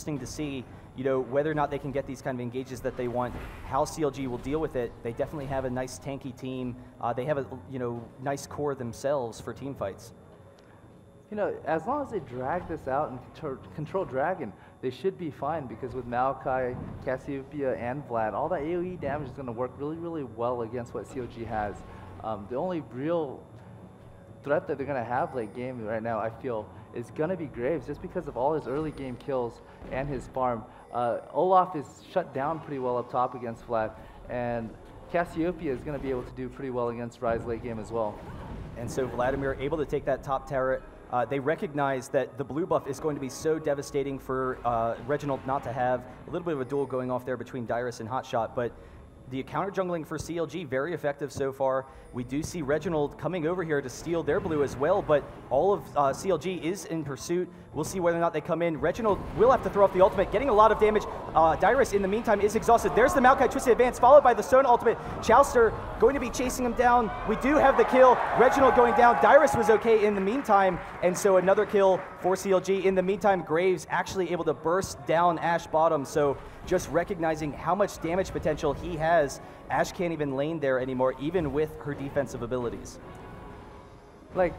interesting to see, you know, whether or not they can get these kind of engages that they want, how CLG will deal with it. They definitely have a nice tanky team. They have a, you know, nice core themselves for team fights. You know, as long as they drag this out and control Dragon, they should be fine, because with Maokai, Cassiopeia, and Vlad, all that AoE damage is going to work really, really well against what CLG has. The only real threat that they're going to have late game right now, I feel, is going to be Graves, just because of all his early game kills and his farm. Olaf is shut down pretty well up top against Vlad, and Cassiopeia is going to be able to do pretty well against Rise late game as well. And so Vladimir able to take that top turret. They recognize that the blue buff is going to be so devastating for Reginald not to have. A little bit of a duel going off there between Dyrus and Hotshot, but the counter jungling for CLG, very effective so far. We do see Reginald coming over here to steal their blue as well, but all of CLG is in pursuit. We'll see whether or not they come in. Reginald will have to throw off the ultimate, getting a lot of damage. Dyrus, in the meantime, is exhausted. There's the Maokai Twisted Advance, followed by the Stone ultimate. Chowster going to be chasing him down. We do have the kill. Reginald going down. Dyrus was okay in the meantime, and so another kill for CLG. In the meantime, Graves actually able to burst down Ashe bottom, so just recognizing how much damage potential he has. Ashe can't even lane there anymore, even with her defensive abilities. Like,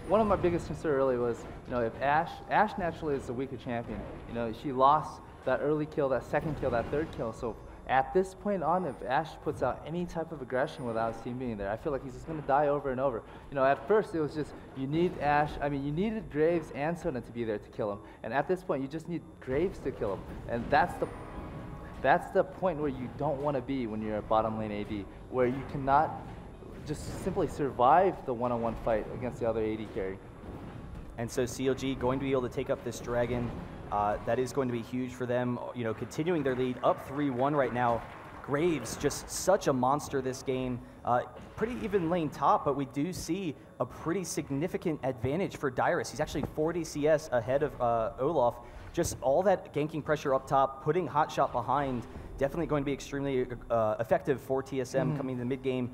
one of my biggest concerns early was, you know, if Ashe naturally is the weaker champion. You know, she lost that early kill, that second kill, that third kill. So at this point on, if Ashe puts out any type of aggression without his team being there, I feel like he's just going to die over and over. You know, at first it was just, you need Ashe, I mean, you needed Graves and Sona to be there to kill him. And at this point, you just need Graves to kill him. And that's the point where you don't want to be when you're a bottom lane AD, where you cannot just simply survive the one-on-one fight against the other AD carry. And so CLG going to be able to take up this Dragon. That is going to be huge for them, you know, continuing their lead, up 3-1 right now. Graves, just such a monster this game. Pretty even lane top, but we do see a pretty significant advantage for Dyrus. He's actually 40 CS ahead of Olaf. Just all that ganking pressure up top, putting Hotshot behind, definitely going to be extremely effective for TSM coming to the mid game.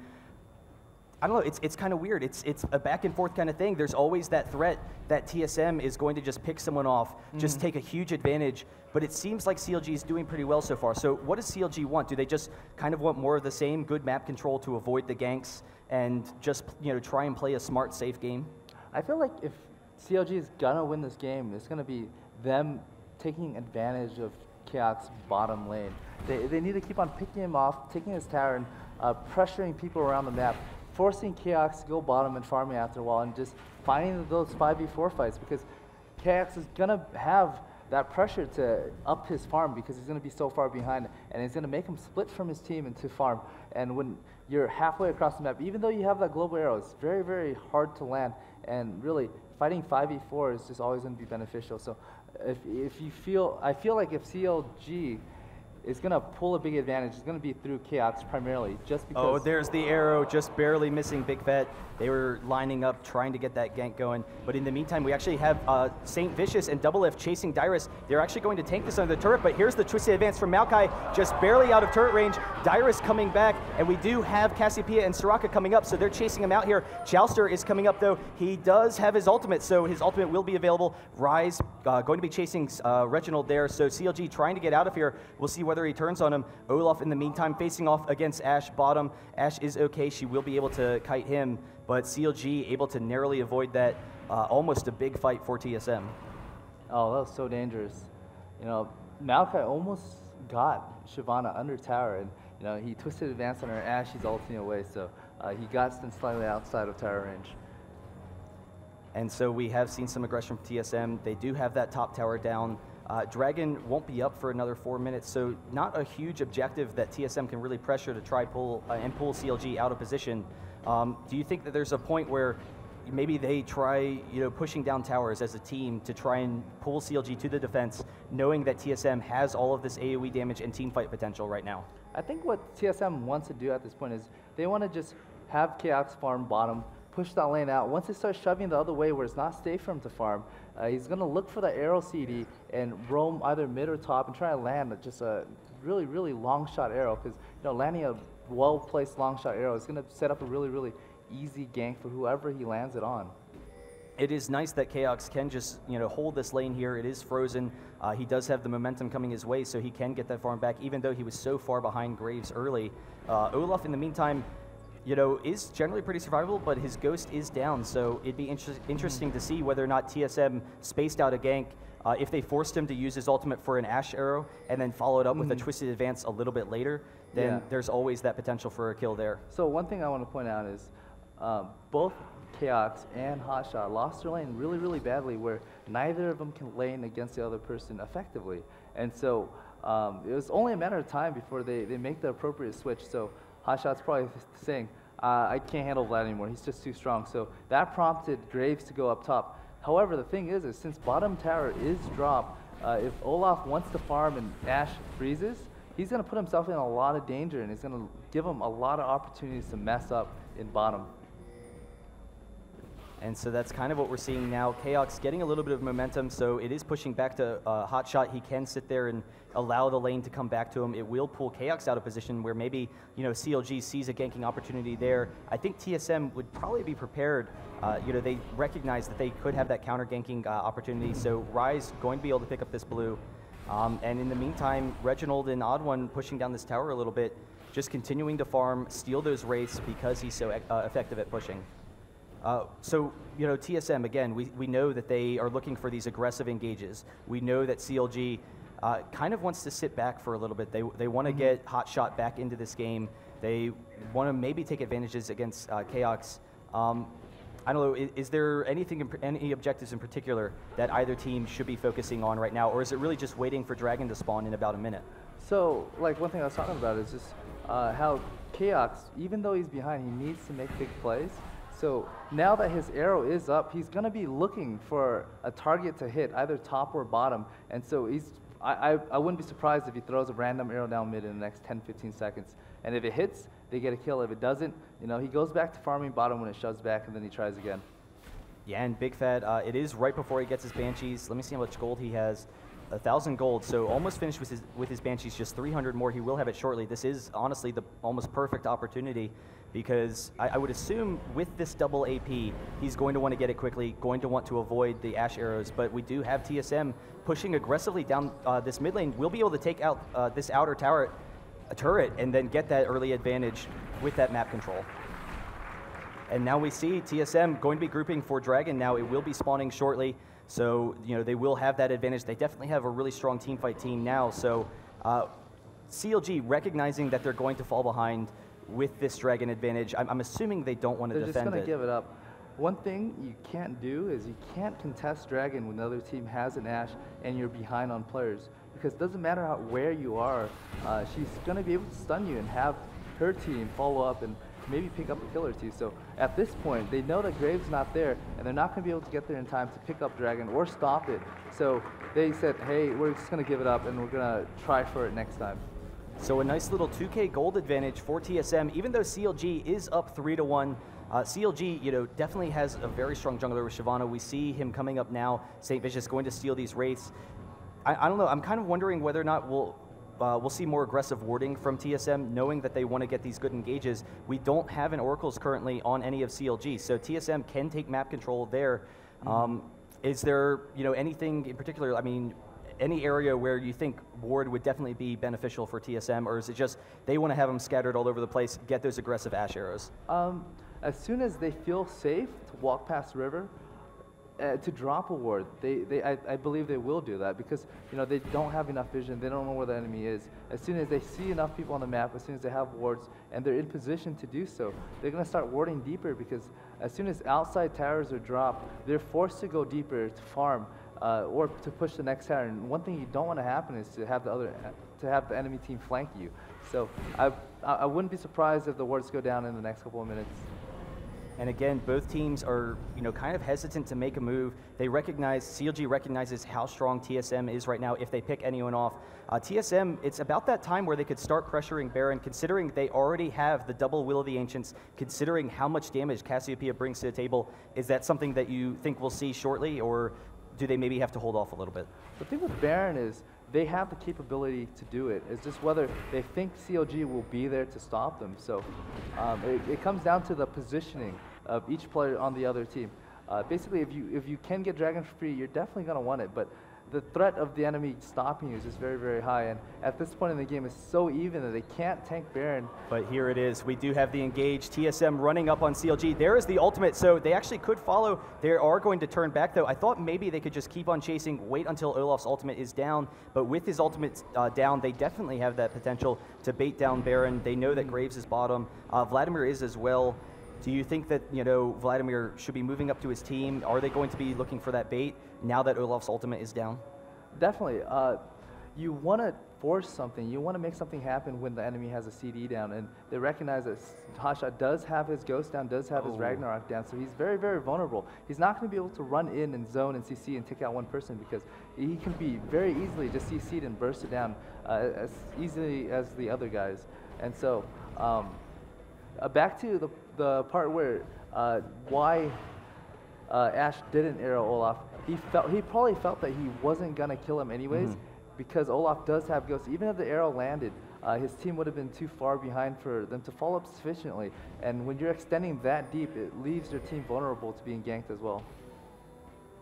I don't know, it's kind of weird. It's a back and forth kind of thing. There's always that threat that TSM is going to just pick someone off, just take a huge advantage, but it seems like CLG is doing pretty well so far. So what does CLG want? Do they just kind of want more of the same, good map control to avoid the ganks and just, you know, try and play a smart, safe game? I feel like if CLG is gonna win this game, it's gonna be them taking advantage of Chaot's bottom lane. They need to keep on picking him off, taking his tower, and pressuring people around the map, forcing Chaos to go bottom and farming after a while, and just finding those 5v4 fights, because Chaos is going to have that pressure to up his farm because he's going to be so far behind, and it's going to make him split from his team into farm. And when you're halfway across the map, even though you have that global arrow, it's very, very hard to land, and really fighting 5v4 is just always going to be beneficial. So if you feel, I feel like if CLG is going to pull a big advantage, it's going to be through Chaos primarily, just because... Oh, there's the arrow, just barely missing Big Fet. They were lining up, trying to get that gank going. But in the meantime, we actually have Saint Vicious and Double F chasing Dyrus. They're actually going to tank this under the turret, but here's the twisted advance from Maokai, just barely out of turret range. Dyrus coming back, and we do have Cassiopeia and Soraka coming up, so they're chasing him out here. Chowster is coming up, though. He does have his ultimate, so his ultimate will be available. Rise going to be chasing Reginald there, so CLG trying to get out of here. We'll see whether he turns on him. Olaf, in the meantime, facing off against Ashe bottom. Ashe is okay. She will be able to kite him, but CLG able to narrowly avoid that. Almost a big fight for TSM. Oh, that was so dangerous. You know, Maokai almost got Shyvana under tower, and you know, he twisted advance on her. Ashe, he's ulting away, so he got stun slightly outside of tower range. And so we have seen some aggression from TSM. They do have that top tower down. Dragon won't be up for another 4 minutes, so not a huge objective that TSM can really pressure to try pull and pull CLG out of position. Do you think that there's a point where maybe they try, you know, pushing down towers as a team to try and pull CLG to the defense, knowing that TSM has all of this AoE damage and team fight potential right now? I think what TSM wants to do at this point is they want to just have Chaos farm bottom, push that lane out. Once they start shoving the other way where it's not safe for him to farm, he's going to look for the arrow CD and roam either mid or top and try to land just a really, really long shot arrow, because you know, landing a well-placed long shot arrow is going to set up a really, really easy gank for whoever he lands it on. it is nice that Chaos can just hold this lane here. It is frozen. He does have the momentum coming his way, so he can get that farm back, even though he was so far behind Graves early. Olaf, in the meantime, is generally pretty survivable, but his Ghost is down, so it'd be interesting to see whether or not TSM spaced out a gank. If they forced him to use his ultimate for an Ash Arrow and then followed up with a Twisted Advance a little bit later, then there's always that potential for a kill there. So one thing I want to point out is both Chaos and Hotshot lost their lane really, really badly, where neither of them can lane against the other person effectively. And so it was only a matter of time before they make the appropriate switch. So Hotshot's probably saying, I can't handle Vlad anymore, he's just too strong. So that prompted Graves to go up top. However, the thing is since bottom tower is dropped, if Olaf wants to farm and Ash freezes, he's going to put himself in a lot of danger, and it's going to give him a lot of opportunities to mess up in bottom. And so that's kind of what we're seeing now. Chaos getting a little bit of momentum, so it is pushing back to Hotshot. He can sit there and allow the lane to come back to him. It will pull Chaos out of position where maybe CLG sees a ganking opportunity there. I think TSM would probably be prepared. They recognize that they could have that counter ganking opportunity, so Rise going to be able to pick up this blue. And in the meantime, Reginald and Odd1 pushing down this tower a little bit, just continuing to farm, steal those wraiths because he's so effective at pushing. TSM, again, we know that they are looking for these aggressive engages. We know that CLG kind of wants to sit back for a little bit. They want to get Hotshot back into this game. They want to maybe take advantages against Chaos. I don't know, is there any objectives in particular that either team should be focusing on right now, or is it really just waiting for Dragon to spawn in about a minute? So, like, one thing I was talking about is just how Chaos, even though he's behind, he needs to make big plays. So now that his arrow is up, he's going to be looking for a target to hit, either top or bottom. And so I wouldn't be surprised if he throws a random arrow down mid in the next 10-15 seconds. And if it hits, they get a kill. If it doesn't, he goes back to farming bottom when it shoves back, and then he tries again. Yeah, and Big Fat, it is right before he gets his Banshees. Let me see how much gold he has. 1,000 gold, so almost finished with his Banshees, just 300 more. He will have it shortly. This is honestly the almost perfect opportunity, because I would assume with this double AP, he's going to want to get it quickly, going to want to avoid the Ash Arrows, but we do have TSM pushing aggressively down this mid lane. We'll be able to take out this outer tower turret and then get that early advantage with that map control. And now we see TSM going to be grouping for Dragon now. It will be spawning shortly. So, they will have that advantage. They definitely have a really strong teamfight team now. So, CLG recognizing that they're going to fall behind with this Dragon advantage, I'm assuming they don't want to defend it. They're just going to give it up. One thing you can't do is you can't contest Dragon when the other team has an Ash and you're behind on players. Because it doesn't matter where you are, she's going to be able to stun you and have her team follow up and maybe pick up a kill or two. So at this point, they know that Graves is not there, and they're not going to be able to get there in time to pick up Dragon or stop it. So they said, hey, we're just going to give it up, and we're going to try for it next time. So a nice little 2K gold advantage for TSM, even though CLG is up 3-1. CLG, definitely has a very strong jungler with Shyvana. We see him coming up now. St. Vicious going to steal these wraiths. I don't know. I'm kind of wondering whether or not we'll see more aggressive warding from TSM, knowing that they want to get these good engages. We don't have an Oracles currently on any of CLG, so TSM can take map control there. Is there anything in particular, any area where you think ward would definitely be beneficial for TSM, or is it just they want to have them scattered all over the place, get those aggressive Ash Arrows? As soon as they feel safe to walk past the river, to drop a ward, I believe they will do that, because they don't have enough vision, they don't know where the enemy is. As soon as they see enough people on the map, as soon as they have wards and they're in position to do so, they're going to start warding deeper, because as soon as outside towers are dropped, they're forced to go deeper to farm or to push the next tower. And one thing you don't want to happen is to have the enemy team flank you. So I wouldn't be surprised if the wards go down in the next couple of minutes. And again, both teams are, kind of hesitant to make a move. CLG recognizes how strong TSM is right now if they pick anyone off. TSM, it's about that time where they could start pressuring Baron, considering they already have the double Will of the Ancients, considering how much damage Cassiopeia brings to the table. Is that something that you think we'll see shortly, or do they maybe have to hold off a little bit? The thing with Baron is they have the capability to do it. It's just whether they think CLG will be there to stop them. So it comes down to the positioning of each player on the other team. Basically, if you can get Dragon for free, you're definitely going to want it, but the threat of the enemy stopping you is just very, very high, and at this point in the game, it's so even that they can't tank Baron. But here it is. We do have the engage. TSM running up on CLG. There is the ultimate, so they actually could follow. They are going to turn back, though. I thought maybe they could just keep on chasing, wait until Olaf's ultimate is down, but with his ultimate down, they definitely have that potential to bait down Baron. They know that Graves is bottom. Vladimir is as well. Do you think that, you know, Vladimir should be moving up to his team? Are they going to be looking for that bait now that Olaf's ultimate is down? Definitely. You want to force something. You want to make something happen when the enemy has a CD down, and they recognize that Hotshot does have his Ghost down, does have his Ragnarok down, so he's very, very vulnerable. He's not going to be able to run in and zone and CC and take out one person because he can be very easily just CC'd and burst it down as easily as the other guys. And so, back to the part where why Ash didn't arrow Olaf. He probably felt that he wasn't gonna kill him anyways, because Olaf does have Ghost. Even if the arrow landed, his team would have been too far behind for them to follow up sufficiently. And when you're extending that deep, it leaves your team vulnerable to being ganked as well.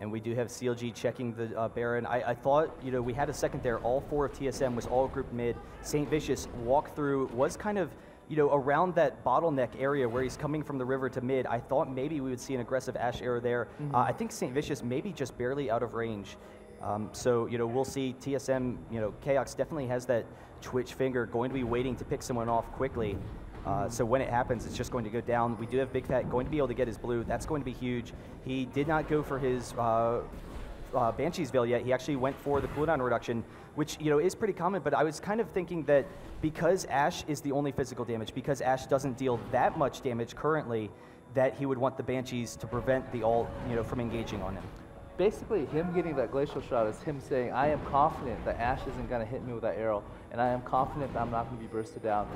And we do have CLG checking the Baron. I thought, you know, we had a second there. All 4 of TSM was all grouped mid. St. Vicious walked through, was kind of, you know, around that bottleneck area where he's coming from the river to mid. I thought maybe we would see an aggressive Ash arrow there. I think St. Vicious maybe just barely out of range. So, you know, we'll see. TSM, you know, Chaos definitely has that twitch finger, going to be waiting to pick someone off quickly. So when it happens, it's just going to go down. We do have Big Fat going to be able to get his blue. That's going to be huge. He did not go for his Banshee's Veil yet. He actually went for the cooldown reduction, which, you know, is pretty common, but I was kind of thinking that because Ash is the only physical damage, because Ash doesn't deal that much damage currently, that he would want the Banshees to prevent the ult, you know, from engaging on him. Basically, him getting that Glacial Shroud is him saying, I am confident that Ash isn't going to hit me with that arrow, and I am confident that I'm not going to be bursted down.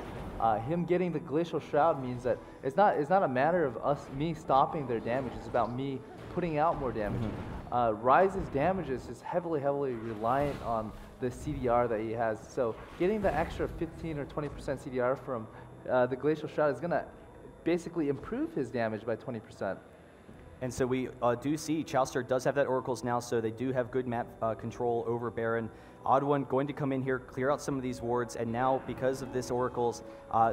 Him getting the Glacial Shroud means that it's not a matter of me stopping their damage, it's about me putting out more damage. Ryze's damage is just heavily reliant on the CDR that he has. So getting the extra 15 or 20% CDR from the Glacial Shroud is going to basically improve his damage by 20%. And so we do see Chowster does have that Oracles now, so they do have good map control over Baron. Odd One going to come in here, clear out some of these wards, and now because of this Oracles,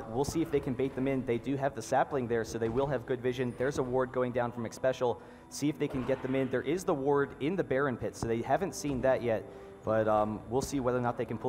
we'll see if they can bait them in. They do have the sapling there, so they will have good vision. There's a ward going down from Xpecial. See if they can get them in. There is the ward in the Baron pit, so they haven't seen that yet, but we'll see whether or not they can pull